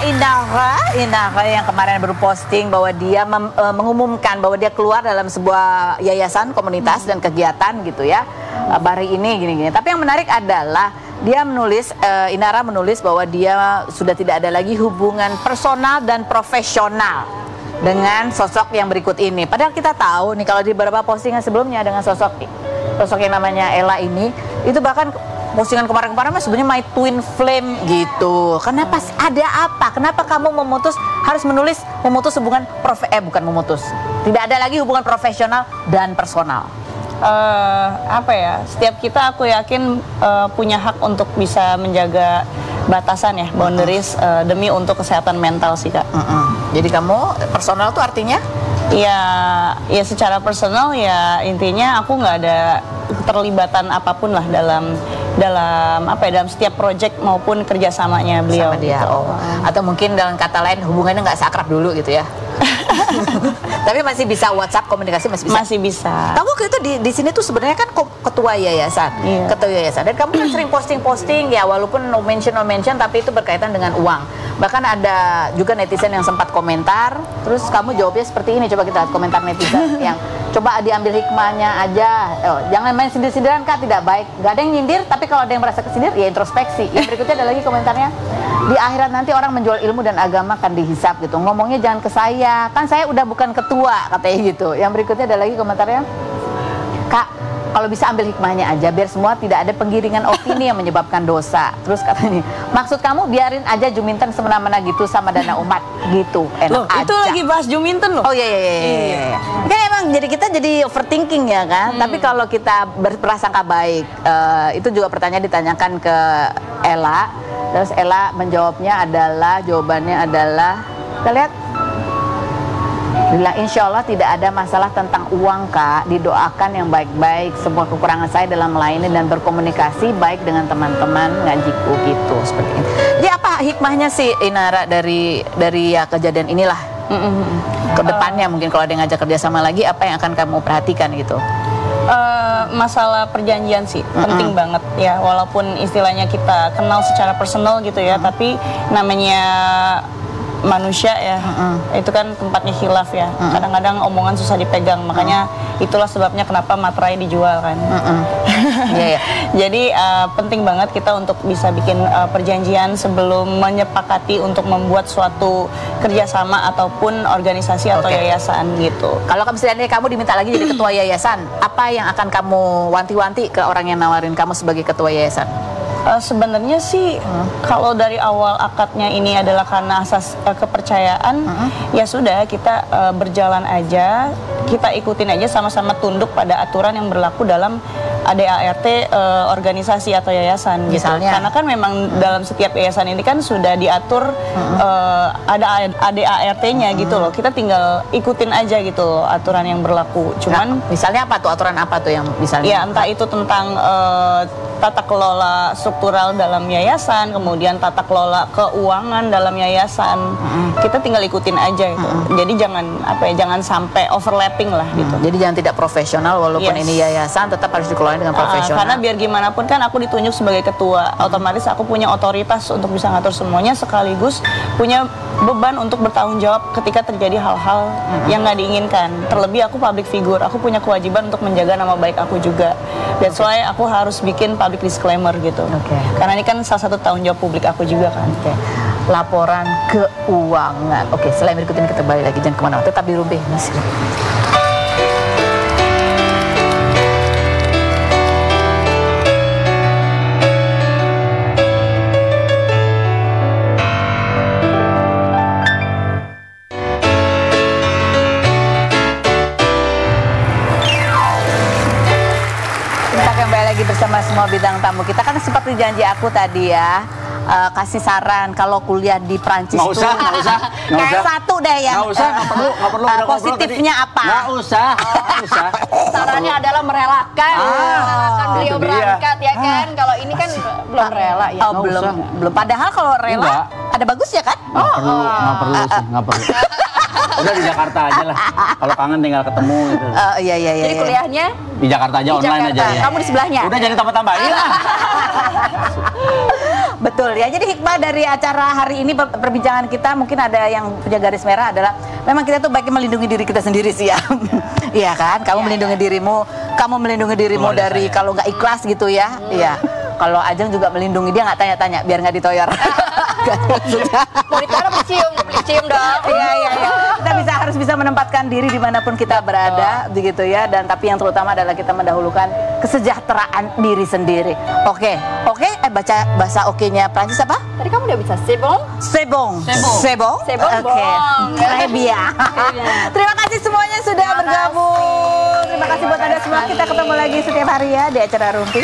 Inara yang kemarin baru posting bahwa dia mengumumkan bahwa dia keluar dalam sebuah yayasan, komunitas dan kegiatan gitu ya. Hari ini gini-gini. Tapi yang menarik adalah dia menulis, Inara menulis bahwa dia sudah tidak ada lagi hubungan personal dan profesional dengan sosok yang berikut ini. Padahal kita tahu nih kalau di beberapa postingan sebelumnya dengan sosok yang namanya Ella ini, itu bahkan postingan kemarin-kemarin sebenarnya my twin flame gitu. Kenapa ada apa? Kenapa kamu harus menulis memutus hubungan bukan memutus. Tidak ada lagi hubungan profesional dan personal. Apa ya? Setiap kita aku yakin punya hak untuk bisa menjaga batasan ya, boundaries demi untuk kesehatan mental sih Kak. Jadi kamu personal tuh artinya? Ya secara personal ya intinya aku nggak ada keterlibatan apapun lah dalam setiap project maupun kerjasamanya beliau. Sama dia. Gitu. Atau mungkin dengan kata lain hubungannya nggak seakrab dulu gitu ya. Tapi masih bisa WhatsApp komunikasi masih bisa. Masih bisa. Kamu itu di sini tuh sebenarnya kan ketua yayasan. Iya. Ketua yayasan. Dan kamu kan sering posting ya walaupun no mention tapi itu berkaitan dengan uang. Bahkan ada juga netizen yang sempat komentar, terus kamu jawabnya seperti ini. Coba kita lihat komentar netizen yang coba diambil hikmahnya aja. Jangan main sindir-sindiran Kak, tidak baik. Gak ada yang nyindir, tapi kalau ada yang merasa kesindir ya introspeksi. Yang berikutnya ada lagi komentarnya. Di akhirat nanti orang menjual ilmu dan agama akan dihisap gitu. Ngomongnya jangan ke saya, kan saya udah bukan ketua katanya gitu. Yang berikutnya ada lagi komentarnya, Kak, kalau bisa ambil hikmahnya aja biar semua tidak ada penggiringan opini yang menyebabkan dosa. Terus katanya, maksud kamu biarin aja Juminten semena-mena gitu sama dana umat gitu. Enak loh, aja. Itu lagi bahas Juminten loh. Oh iya. Kan emang jadi kita jadi overthinking ya kan. Tapi kalau kita berprasangka baik, itu juga pertanyaan ditanyakan ke Ella. Terus Ella jawabannya adalah kita lihat. Bila insya Allah tidak ada masalah tentang uang Kak, didoakan yang baik-baik, semua kekurangan saya dalam melayani dan berkomunikasi baik dengan teman-teman ngajiku gitu seperti ini. Jadi apa hikmahnya sih Inara dari ya kejadian inilah ke depannya mungkin kalau ada yang ngajak kerjasama lagi apa yang akan kamu perhatikan gitu? Masalah perjanjian sih penting banget ya, walaupun istilahnya kita kenal secara personal gitu ya, tapi namanya manusia ya, itu kan tempatnya khilaf ya. Kadang-kadang omongan susah dipegang, makanya itulah sebabnya kenapa materai dijual kan. Yeah. Jadi penting banget kita untuk bisa bikin perjanjian sebelum menyepakati untuk membuat suatu kerjasama ataupun organisasi atau yayasan gitu. Kalau misalnya kamu diminta lagi jadi ketua yayasan, apa yang akan kamu wanti-wanti ke orang yang nawarin kamu sebagai ketua yayasan? Sebenarnya sih kalau dari awal akadnya ini adalah karena asas kepercayaan, ya sudah kita berjalan aja, kita ikutin aja sama-sama tunduk pada aturan yang berlaku dalam ADART organisasi atau yayasan. Misalnya, gitu. Karena kan memang dalam setiap yayasan ini kan sudah diatur ada ADART-nya gitu loh. Kita tinggal ikutin aja gitu loh, aturan yang berlaku. Cuman misalnya apa tuh aturan apa tuh yang misalnya? Ya entah itu tentang tata kelola struktural dalam yayasan, kemudian tata kelola keuangan dalam yayasan, kita tinggal ikutin aja gitu. Jadi jangan sampai overlapping lah gitu. Jadi jangan tidak profesional walaupun ini yayasan tetap harus dikelola dengan profesional. Karena biar gimana pun kan aku ditunjuk sebagai ketua, otomatis aku punya otoritas untuk bisa ngatur semuanya, sekaligus punya beban untuk bertanggung jawab ketika terjadi hal-hal yang nggak diinginkan. Terlebih aku public figure, aku punya kewajiban untuk menjaga nama baik aku juga. That's why aku harus bikin public disclaimer gitu. Karena ini kan salah satu tanggung jawab publik aku juga kan. Laporan keuangan. Selain berikut ini kita balik lagi, jangan kemana-mana, tetap di Rumpi. Bersama semua bidang tamu kita kan seperti janji aku tadi ya, kasih saran kalau kuliah di Prancis tuh nggak usah satu deh ya, nggak perlu positifnya apa? Nggak usah. Sarannya adalah merelakan beliau berangkat ya kan. Kalau ini kan belum rela ya. Belum. Padahal kalau rela ada bagus ya kan? Nggak perlu. Udah di Jakarta aja lah. Kalau kangen tinggal ketemu gitu. Iya. Jadi kuliahnya Di Jakarta aja, di online Jakarta. aja ya. Kamu di sebelahnya. Udah jadi tambah-tambahin lah. Betul ya. Jadi hikmah dari acara hari ini, perbincangan kita mungkin ada yang punya garis merah adalah memang kita tuh baiknya melindungi diri kita sendiri sih ya. Iya kan? Kamu melindungi dirimu, kamu melindungi dirimu Keluarga dari saya. kalau nggak ikhlas gitu ya. Iya. Kalau Ajeng juga melindungi dia nggak tanya-tanya biar nggak ditoyor. Mau ditaruh dicium dong. Iya. Kita harus bisa menempatkan diri dimanapun kita berada, begitu ya. Dan tapi yang terutama adalah kita mendahulukan kesejahteraan diri sendiri. Oke. Baca bahasa oke-nya Prancis apa? Tadi kamu udah bisa sebong. Sebong. C'est bon, Oke. bon. Très bien. Terima kasih semuanya sudah bergabung. Terima kasih buat Anda semua. Kita ketemu lagi setiap hari ya di acara Rumpi.